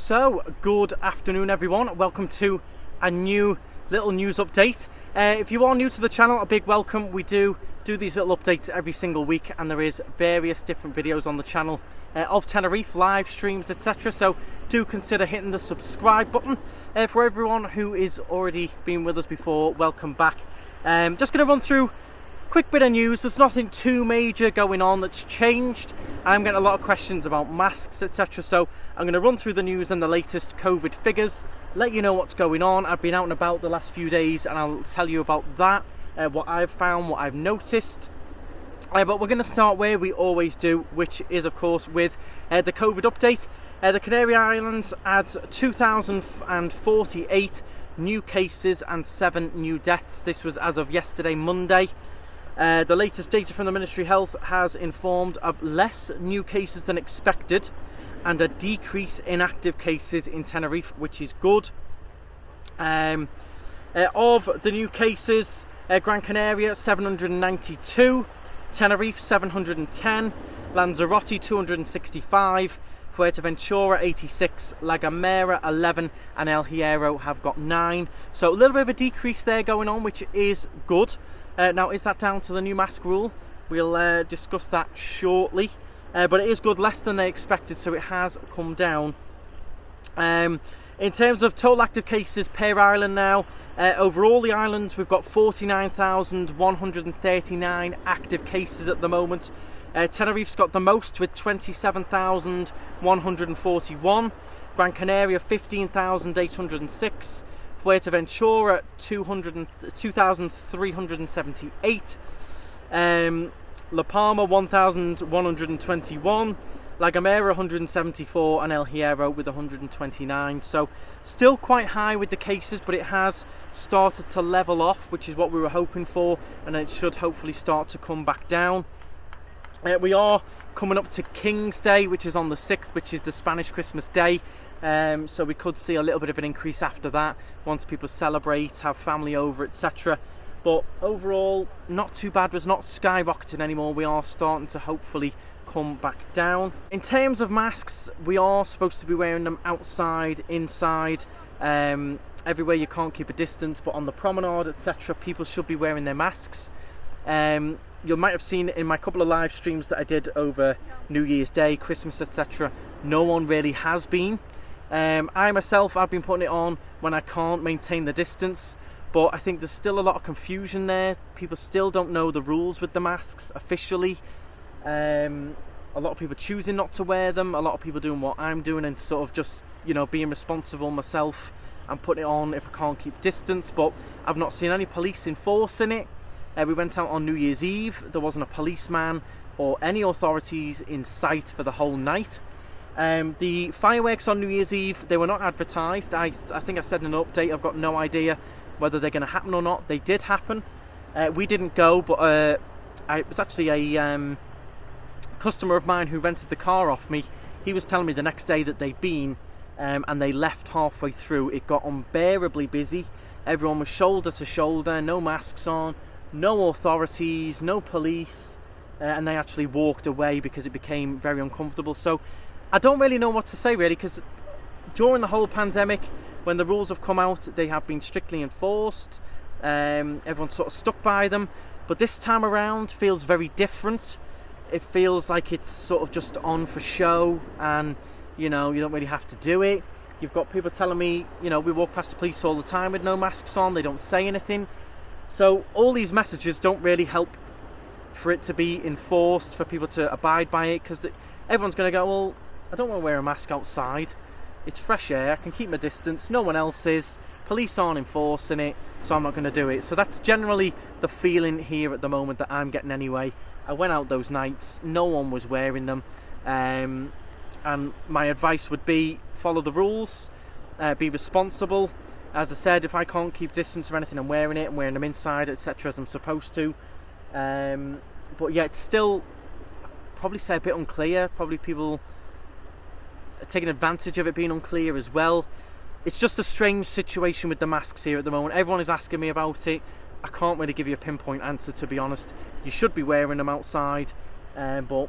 So, good afternoon everyone, welcome to a new little news update. If you are new to the channel, a big welcome. We do these little updates every single week, and there is various different videos on the channel of Tenerife, live streams, etc. So do consider hitting the subscribe button. For everyone who is already been with us before, welcome back. Just going to run through a quick bit of news. There's nothing too major going on that's changed. I'm getting a lot of questions about masks, etc. So I'm going to run through the news and the latest COVID figures, let you know what's going on. I've been out and about the last few days and I'll tell you about that, what I've found, what I've noticed. But we're going to start where we always do, which is of course with the COVID update. The Canary Islands adds 2,048 new cases and 7 new deaths. This was as of yesterday, Monday. The latest data from the Ministry of Health has informed of less new cases than expected and a decrease in active cases in Tenerife, which is good. Of the new cases, Gran Canaria 792, Tenerife 710, Lanzarote 265, Fuerteventura 86, La Gomera 11, and El Hierro have got 9. So a little bit of a decrease there going on, which is good. Now, is that down to the new mask rule? We'll discuss that shortly. But it is good, less than they expected, so it has come down. In terms of total active cases per island now, over all the islands, we've got 49,139 active cases at the moment. Tenerife's got the most with 27,141. Gran Canaria 15,806. Fuerteventura 2,378. La Palma 1,121. La Gomera 174, and El Hierro with 129. So still quite high with the cases, but it has started to level off, which is what we were hoping for, and it should hopefully start to come back down. We are coming up to King's Day, which is on the 6th, which is the Spanish Christmas Day. So we could see a little bit of an increase after that, once people celebrate, have family over, etc. But overall, not too bad. It's not skyrocketing anymore. We are starting to hopefully come back down. In terms of masks, we are supposed to be wearing them outside, inside, everywhere you can't keep a distance, but on the promenade, etc. people should be wearing their masks. You might have seen in my couple of live streams that I did over New Year's Day, Christmas, etc. no one really has been. I myself, I've been putting it on when I can't maintain the distance, but I think there's still a lot of confusion there. People still don't know the rules with the masks officially. A lot of people choosing not to wear them, a lot of people doing what I'm doing and sort of just, being responsible myself and putting it on if I can't keep distance, but I've not seen any police enforcing it. We went out on New Year's Eve, there wasn't a policeman or any authorities in sight for the whole night. The fireworks on New Year's Eve, they were not advertised. I think I said in an update, I've got no idea whether they're going to happen or not. They did happen. We didn't go, but it was actually a customer of mine who rented the car off me. He was telling me the next day that they'd been, and they left halfway through. It got unbearably busy. Everyone was shoulder to shoulder, no masks on, no authorities, no police, and they actually walked away because it became very uncomfortable. So I don't really know what to say really, because during the whole pandemic, when the rules have come out, they have been strictly enforced. Everyone's sort of stuck by them, but this time around feels very different. It feels like it's sort of just on for show, and you don't really have to do it. You've got people telling me, we walk past the police all the time with no masks on, they don't say anything. So all these messages don't really help for it to be enforced, for people to abide by it, because everyone's going to go, well, I don't want to wear a mask outside. It's fresh air, I can keep my distance, no one else is, police aren't enforcing it, so I'm not going to do it. So that's generally the feeling here at the moment that I'm getting anyway. I went out those nights, no one was wearing them, and my advice would be follow the rules, be responsible. As I said, if I can't keep distance or anything, I'm wearing them inside, etc. as I'm supposed to. But yeah, it's still, probably say a bit unclear. Probably people are taking advantage of it being unclear as well. It's just a strange situation with the masks here at the moment. Everyone is asking me about it. I can't really give you a pinpoint answer, to be honest. You should be wearing them outside, but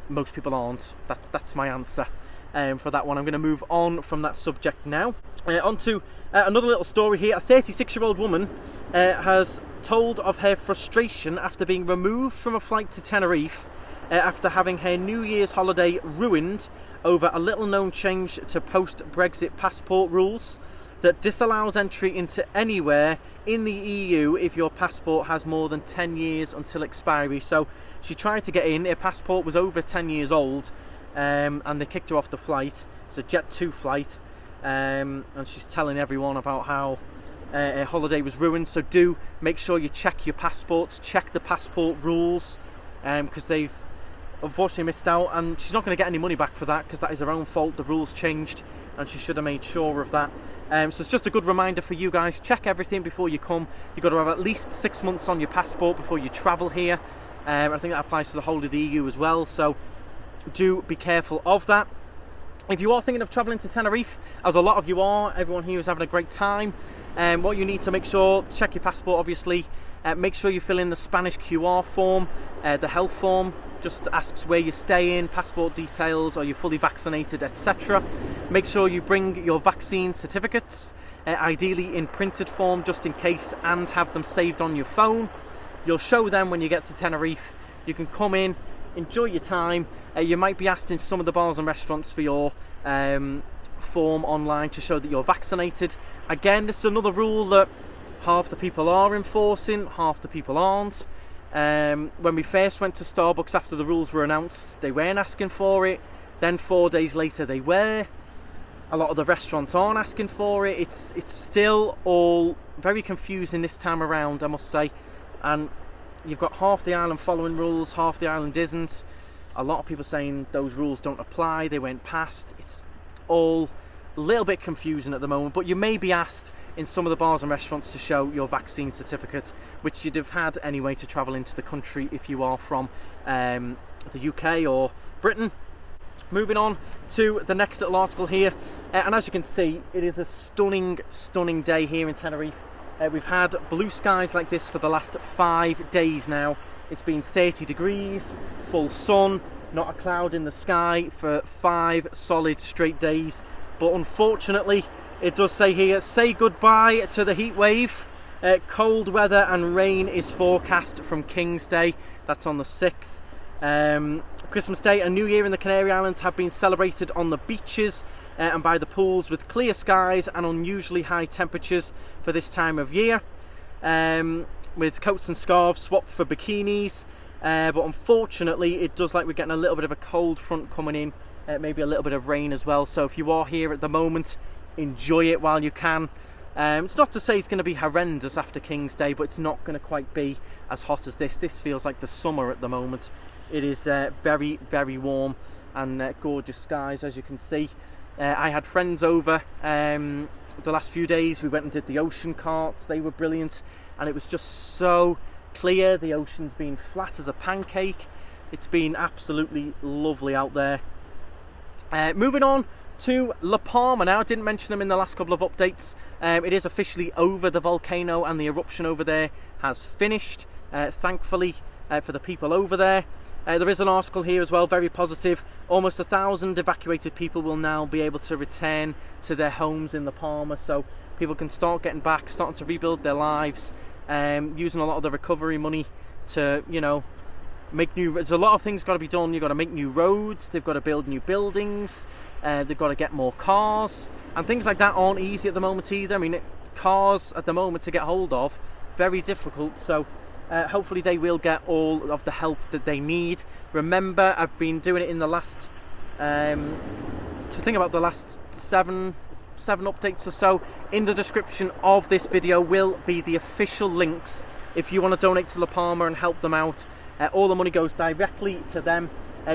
most people aren't. That's my answer. for that one. I'm going to move on from that subject now. On to another little story here. A 36-year-old woman has told of her frustration after being removed from a flight to Tenerife after having her New Year's holiday ruined over a little-known change to post-Brexit passport rules that disallows entry into anywhere in the EU if your passport has more than 10 years until expiry. So she tried to get in, her passport was over 10 years old, and they kicked her off the flight. It's a Jet 2 flight, and she's telling everyone about how her holiday was ruined. So do make sure you check your passports, check the passport rules, because they've unfortunately missed out, and she's not going to get any money back for that because that is her own fault. The rules changed and she should have made sure of that. So it's just a good reminder for you guys, check everything before you come. You've got to have at least 6 months on your passport before you travel here. I think that applies to the whole of the EU as well, so do be careful of that. If you are thinking of travelling to Tenerife, as a lot of you are, everyone here is having a great time, what you need to make sure, check your passport obviously, make sure you fill in the Spanish QR form, the health form, just asks where you're staying, passport details, are you fully vaccinated, etc. Make sure you bring your vaccine certificates, ideally in printed form just in case, and have them saved on your phone. You'll show them when you get to Tenerife. You can come in, enjoy your time. You might be asked in some of the bars and restaurants for your form online to show that you're vaccinated. Again, this is another rule that half the people are enforcing, half the people aren't. When we first went to Starbucks after the rules were announced, they weren't asking for it. Then 4 days later they were. A lot of the restaurants aren't asking for it. It's still all very confusing this time around, I must say. And you've got half the island following rules, half the island isn't. A lot of people saying those rules don't apply, they went past. It's all a little bit confusing at the moment, but you may be asked in some of the bars and restaurants to show your vaccine certificate, which you'd have had anyway to travel into the country if you are from the UK or Britain. Moving on to the next little article here, and as you can see, it is a stunning day here in Tenerife. We've had blue skies like this for the last 5 days now. It's been 30 degrees, full sun, not a cloud in the sky for 5 solid straight days. But unfortunately, it does say here, say goodbye to the heat wave. Cold weather and rain is forecast from King's Day. That's on the 6th. Christmas Day and New Year in the Canary Islands have been celebrated on the beaches and by the pools with clear skies and unusually high temperatures for this time of year. With coats and scarves swapped for bikinis. But unfortunately, it does like we're getting a little bit of a cold front coming in. Maybe a little bit of rain as well. So if you are here at the moment, enjoy it while you can. It's not to say it's going to be horrendous after King's Day, but it's not going to quite be as hot as this. This feels like the summer at the moment. It is very, very warm and gorgeous skies, as you can see. I had friends over the last few days. We went and did the ocean carts. They were brilliant, and it was just so clear. The ocean's been flat as a pancake. It's been absolutely lovely out there. Moving on to La Palma now. I didn't mention them in the last couple of updates. It is officially over. The volcano and the eruption over there has finished, thankfully for the people over there. There is an article here as well, very positive. Almost 1,000 evacuated people will now be able to return to their homes in La Palma, so people can start getting back, starting to rebuild their lives, using a lot of the recovery money to, you know, make new. There's a lot of things got to be done. You've got to make new roads, they've got to build new buildings, they've got to get more cars, and things like that aren't easy at the moment either. I mean, cars at the moment to get hold of, very difficult, so hopefully they will get all of the help that they need. Remember, I've been doing it in the last to think about the last seven updates or so. In the description of this video will be the official links if you want to donate to La Palma and help them out. All the money goes directly to them.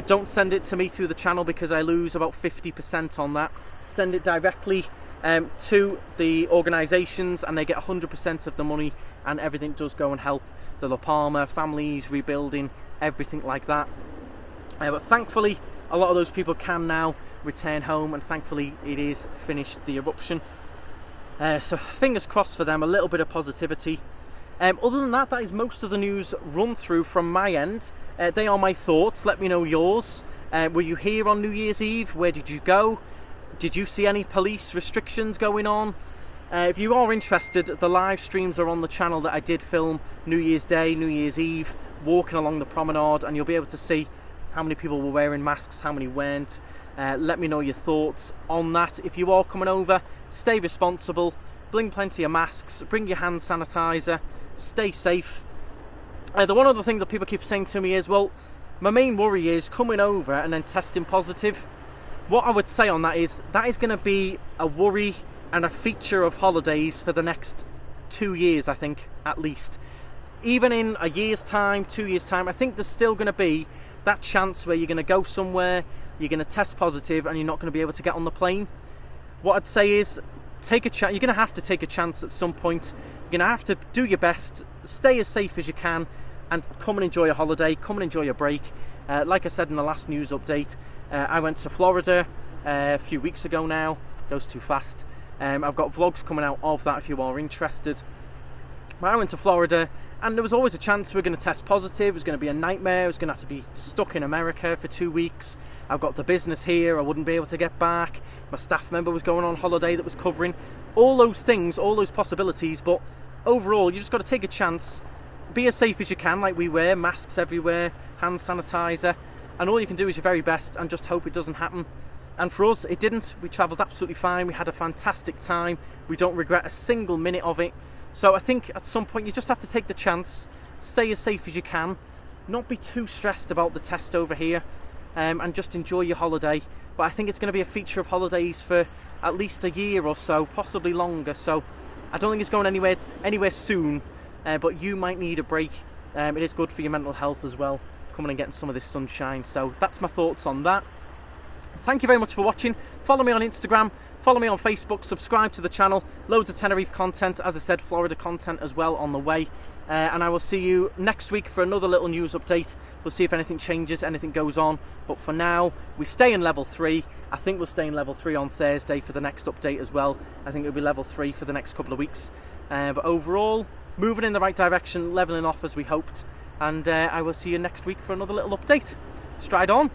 Don't send it to me through the channel because I lose about 50% on that. Send it directly to the organisations and they get 100% of the money, and everything does go and help the La Palma families, rebuilding, everything like that. But thankfully a lot of those people can now return home, and thankfully it is finished, the eruption. So fingers crossed for them, a little bit of positivity. Other than that, that is most of the news run through from my end. They are my thoughts, let me know yours. Were you here on New Year's Eve? Where did you go? Did you see any police restrictions going on? If you are interested, the live streams are on the channel that I did film New Year's Day, New Year's Eve, walking along the promenade, and you'll be able to see how many people were wearing masks, how many weren't. Let me know your thoughts on that. If you are coming over, stay responsible, bring plenty of masks, bring your hand sanitizer, stay safe. The one other thing that people keep saying to me is, well, my main worry is coming over and then testing positive. What I would say on that is going to be a worry and a feature of holidays for the next 2 years, I think, at least. Even in a year's time, 2 years' time, I think there's still going to be that chance where you're going to go somewhere, you're going to test positive, and you're not going to be able to get on the plane. What I'd say is, take a chance. You're going to have to take a chance at some point. You're going to have to do your best, stay as safe as you can, and come and enjoy a holiday, come and enjoy a break. Like I said in the last news update, I went to Florida a few weeks ago now. Goes too fast. I've got vlogs coming out of that if you are interested. But I went to Florida, and there was always a chance we were going to test positive. It was going to be a nightmare. I was going to have to be stuck in America for 2 weeks. I've got the business here. I wouldn't be able to get back. My staff member was going on holiday that was covering. All those things, all those possibilities. But overall, you just got to take a chance. Be as safe as you can, like we were. Masks everywhere, hand sanitizer. And all you can do is your very best and just hope it doesn't happen. And for us, it didn't. We travelled absolutely fine. We had a fantastic time. We don't regret a single minute of it. So I think at some point you just have to take the chance, stay as safe as you can, not be too stressed about the test over here, and just enjoy your holiday. But I think it's going to be a feature of holidays for at least a year or so, possibly longer. So I don't think it's going anywhere soon, but you might need a break. It is good for your mental health as well, coming and getting some of this sunshine. So that's my thoughts on that. Thank you very much for watching. Follow me on Instagram, follow me on Facebook, subscribe to the channel. Loads of Tenerife content, as I said, Florida content as well on the way. And I will see you next week for another little news update. We'll see if anything changes, anything goes on. But for now, we stay in level 3. I think we'll stay in level 3 on Thursday for the next update as well. I think it'll be level 3 for the next couple of weeks. But overall, moving in the right direction, leveling off as we hoped. And I will see you next week for another little update. Stride on.